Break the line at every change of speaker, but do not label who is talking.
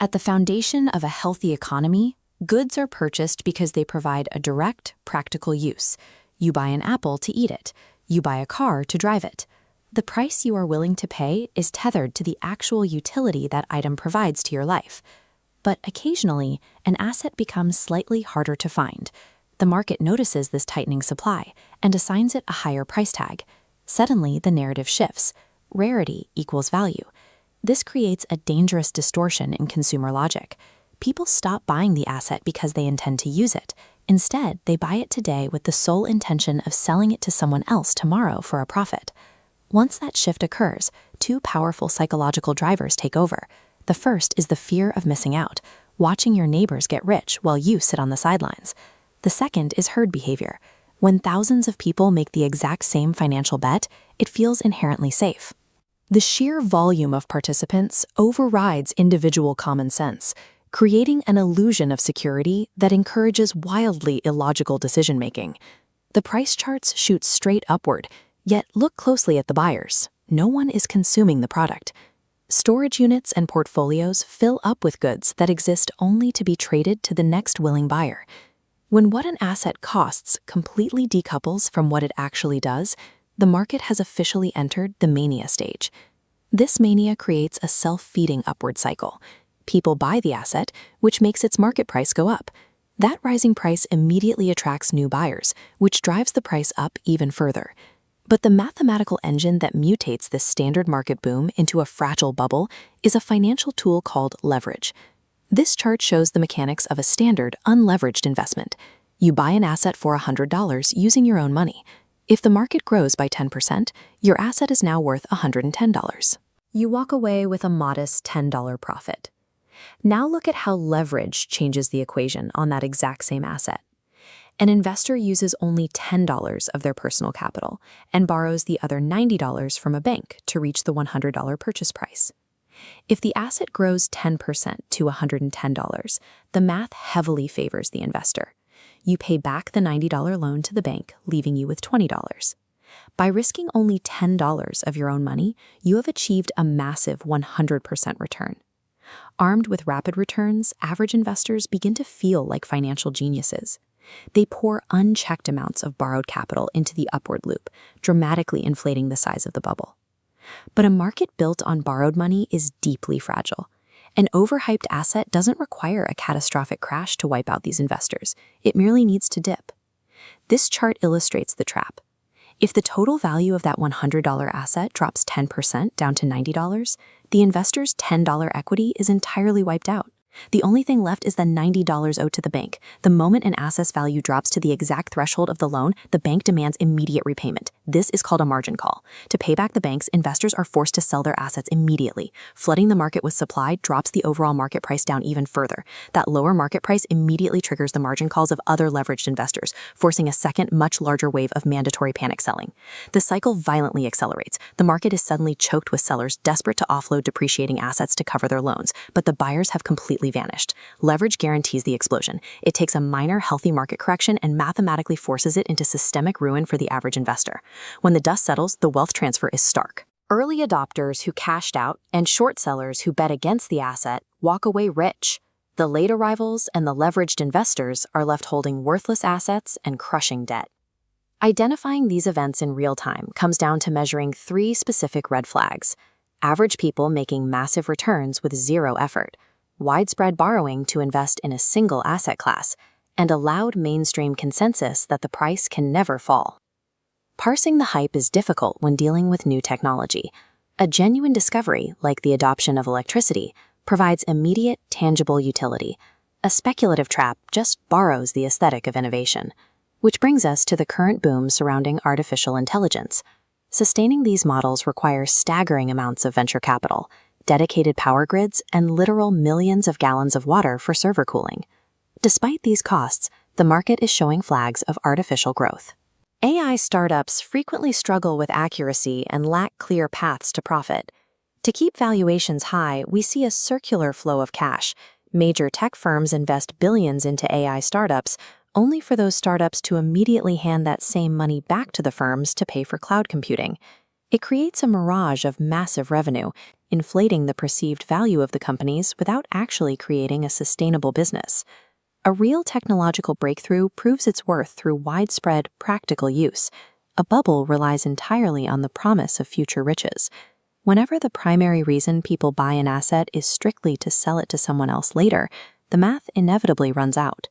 At the foundation of a healthy economy, goods are purchased because they provide a direct, practical use. You buy an apple to eat it. You buy a car to drive it. The price you are willing to pay is tethered to the actual utility that item provides to your life. But occasionally, an asset becomes slightly harder to find. The market notices this tightening supply and assigns it a higher price tag. Suddenly, the narrative shifts. Rarity equals value. This creates a dangerous distortion in consumer logic. People stop buying the asset because they intend to use it. Instead, they buy it today with the sole intention of selling it to someone else tomorrow for a profit. Once that shift occurs, two powerful psychological drivers take over. The first is the fear of missing out, watching your neighbors get rich while you sit on the sidelines. The second is herd behavior. When thousands of people make the exact same financial bet, it feels inherently safe. The sheer volume of participants overrides individual common sense, creating an illusion of security that encourages wildly illogical decision-making. The price charts shoot straight upward, yet look closely at the buyers. No one is consuming the product. Storage units and portfolios fill up with goods that exist only to be traded to the next willing buyer. When what an asset costs completely decouples from what it actually does, the market has officially entered the mania stage. This mania creates a self-feeding upward cycle. People buy the asset, which makes its market price go up. That rising price immediately attracts new buyers, which drives the price up even further. But the mathematical engine that mutates this standard market boom into a fragile bubble is a financial tool called leverage. This chart shows the mechanics of a standard, unleveraged investment. You buy an asset for $100 using your own money. If the market grows by 10%, your asset is now worth $110. You walk away with a modest $10 profit. Now look at how leverage changes the equation on that exact same asset. An investor uses only $10 of their personal capital and borrows the other $90 from a bank to reach the $100 purchase price. If the asset grows 10% to $110, the math heavily favors the investor. You pay back the $90 loan to the bank, leaving you with $20. By risking only $10 of your own money, you have achieved a massive 100% return. Armed with rapid returns, average investors begin to feel like financial geniuses. They pour unchecked amounts of borrowed capital into the upward loop, dramatically inflating the size of the bubble. But a market built on borrowed money is deeply fragile. An overhyped asset doesn't require a catastrophic crash to wipe out these investors. It merely needs to dip. This chart illustrates the trap. If the total value of that $100 asset drops 10% down to $90, the investor's $10 equity is entirely wiped out. The only thing left is the $90 owed to the bank. The moment an asset's value drops to the exact threshold of the loan, the bank demands immediate repayment. This is called a margin call. To pay back the banks, investors are forced to sell their assets immediately. Flooding the market with supply drops the overall market price down even further. That lower market price immediately triggers the margin calls of other leveraged investors, forcing a second, much larger wave of mandatory panic selling. The cycle violently accelerates. The market is suddenly choked with sellers desperate to offload depreciating assets to cover their loans, but the buyers have completely vanished. Leverage guarantees the explosion. It takes a minor, healthy market correction and mathematically forces it into systemic ruin for the average investor. When the dust settles, the wealth transfer is stark. Early adopters who cashed out and short sellers who bet against the asset walk away rich. The late arrivals and the leveraged investors are left holding worthless assets and crushing debt. Identifying these events in real time comes down to measuring three specific red flags: average people making massive returns with zero effort, widespread borrowing to invest in a single asset class, and a loud mainstream consensus that the price can never fall. Parsing the hype is difficult when dealing with new technology. A genuine discovery, like the adoption of electricity, provides immediate, tangible utility. A speculative trap just borrows the aesthetic of innovation. Which brings us to the current boom surrounding artificial intelligence. Sustaining these models requires staggering amounts of venture capital, dedicated power grids, and literal millions of gallons of water for server cooling. Despite these costs, the market is showing flags of artificial growth. AI startups frequently struggle with accuracy and lack clear paths to profit. To keep valuations high, we see a circular flow of cash. Major tech firms invest billions into AI startups, only for those startups to immediately hand that same money back to the firms to pay for cloud computing. It creates a mirage of massive revenue, inflating the perceived value of the companies without actually creating a sustainable business. A real technological breakthrough proves its worth through widespread, practical use. A bubble relies entirely on the promise of future riches. Whenever the primary reason people buy an asset is strictly to sell it to someone else later, the math inevitably runs out.